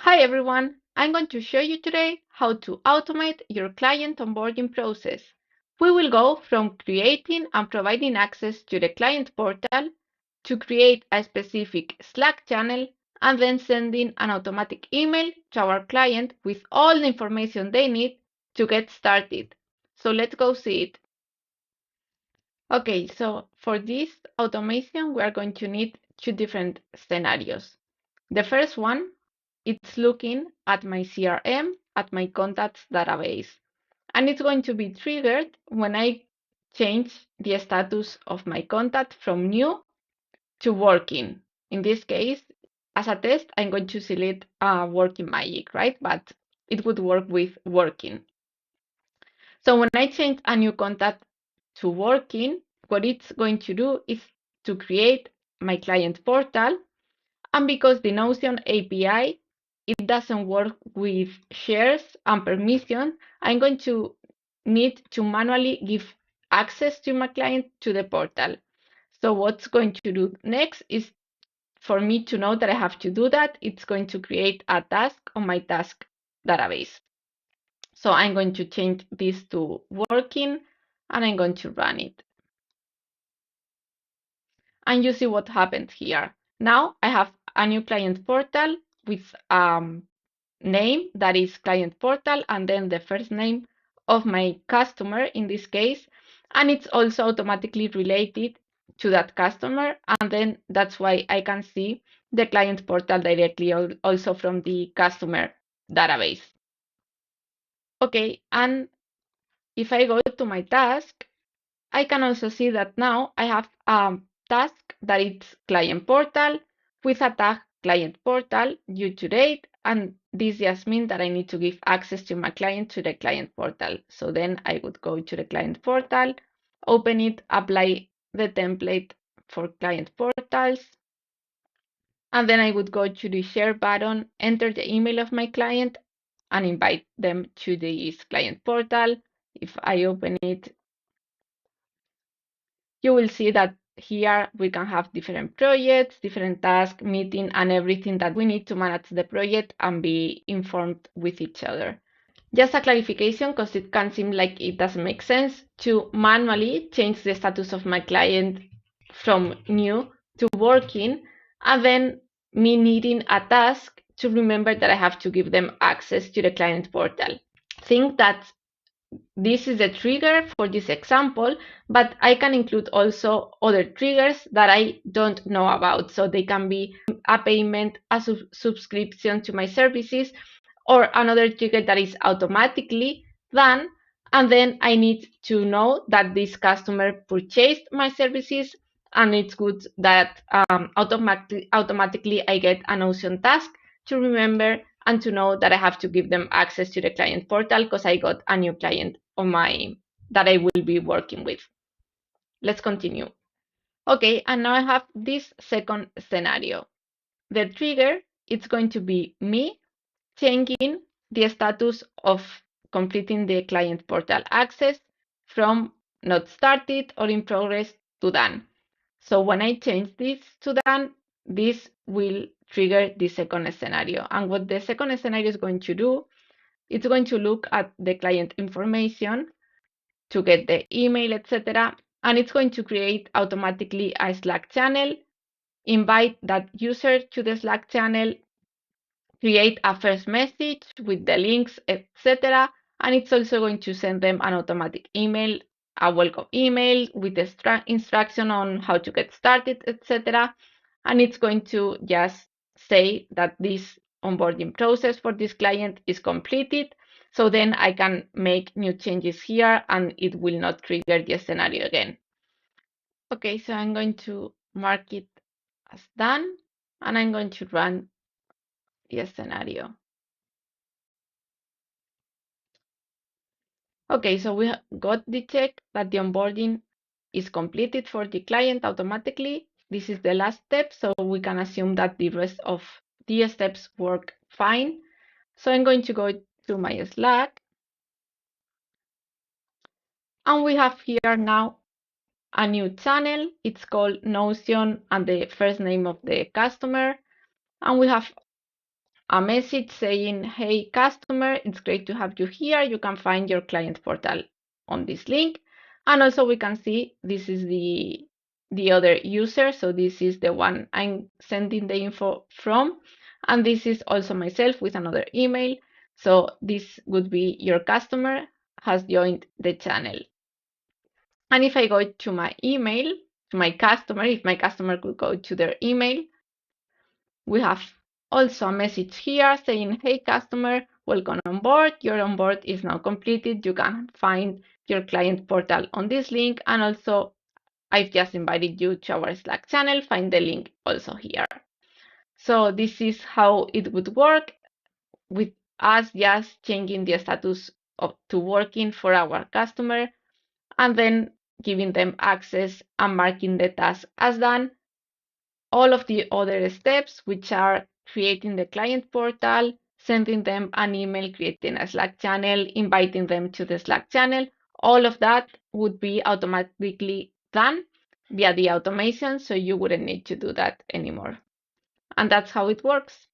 Hi everyone, I'm going to show you today how to automate your client onboarding process. We will go from creating and providing access to the client portal to create a specific Slack channel and then sending an automatic email to our client with all the information they need to get started. So let's go see it. Okay, so for this automation, we are going to need two different scenarios. The first one, it's looking at my CRM, at my contacts database, and it's going to be triggered when I change the status of my contact from new to working. In this case, as a test, I'm going to select working magic, right? But it would work with working. So when I change a new contact to working, what it's going to do is to create my client portal. And because the Notion API, it doesn't work with shares and permission, I'm going to need to manually give access to my client to the portal. So what's going to do next is for me to know that I have to do that, it's going to create a task on my task database. So I'm going to change this to working and I'm going to run it. And you see what happens here. Now I have a new client portal with name that is client portal and then the first name of my customer in this case, and it's also automatically related to that customer, and then that's why I can see the client portal directly also from the customer database. Okay, and if I go to my task, I can also see that now I have a task that it's client portal with a tag client portal due to date, and this just means that I need to give access to my client to the client portal. So then I would go to the client portal, open it, apply the template for client portals, and then I would go to the share button, enter the email of my client, and invite them to this client portal. If I open it, you will see that here we can have different projects, different tasks, meeting, and everything that we need to manage the project and be informed with each other. Just a clarification, because it can seem like it doesn't make sense to manually change the status of my client from new to working, and then me needing a task to remember that I have to give them access to the client portal. Think that this is the trigger for this example, but I can include also other triggers that I don't know about. So they can be a payment, a subscription to my services, or another trigger that is automatically done. And then I need to know that this customer purchased my services, and it's good that automatically I get a Notion task to remember and to know that I have to give them access to the client portal because I got a new client on my that I will be working with. Let's continue. Okay, and now I have this second scenario. The trigger, it's going to be me changing the status of completing the client portal access from not started or in progress to done. So when I change this to done, this will trigger the second scenario. And what the second scenario is going to do, it's going to look at the client information to get the email, etc. And it's going to create automatically a Slack channel, invite that user to the Slack channel, create a first message with the links, etc. And it's also going to send them an automatic email, a welcome email with the instruction on how to get started, etc. And it's going to just say that this onboarding process for this client is completed. So then I can make new changes here and it will not trigger the scenario again. Okay, so I'm going to mark it as done and I'm going to run the scenario. Okay, so we got the check that the onboarding is completed for the client automatically. This is the last step, so we can assume that the rest of the steps work fine. So I'm going to go to my Slack. And we have here now a new channel. It's called Notion and the first name of the customer. And we have a message saying, hey, customer, it's great to have you here. You can find your client portal on this link. And also we can see this is the other user. So this is the one I'm sending the info from. And this is also myself with another email. So this would be your customer has joined the channel. And if I go to my email, to my customer, if my customer could go to their email, we have also a message here saying, hey customer, welcome on board. Your onboard is now completed. You can find your client portal on this link. And also I've just invited you to our Slack channel. Find the link also here. So this is how it would work with us just changing the status to working for our customer and then giving them access and marking the task as done. All of the other steps, which are creating the client portal, sending them an email, creating a Slack channel, inviting them to the Slack channel, all of that would be automatically done via the automation, so you wouldn't need to do that anymore. And that's how it works.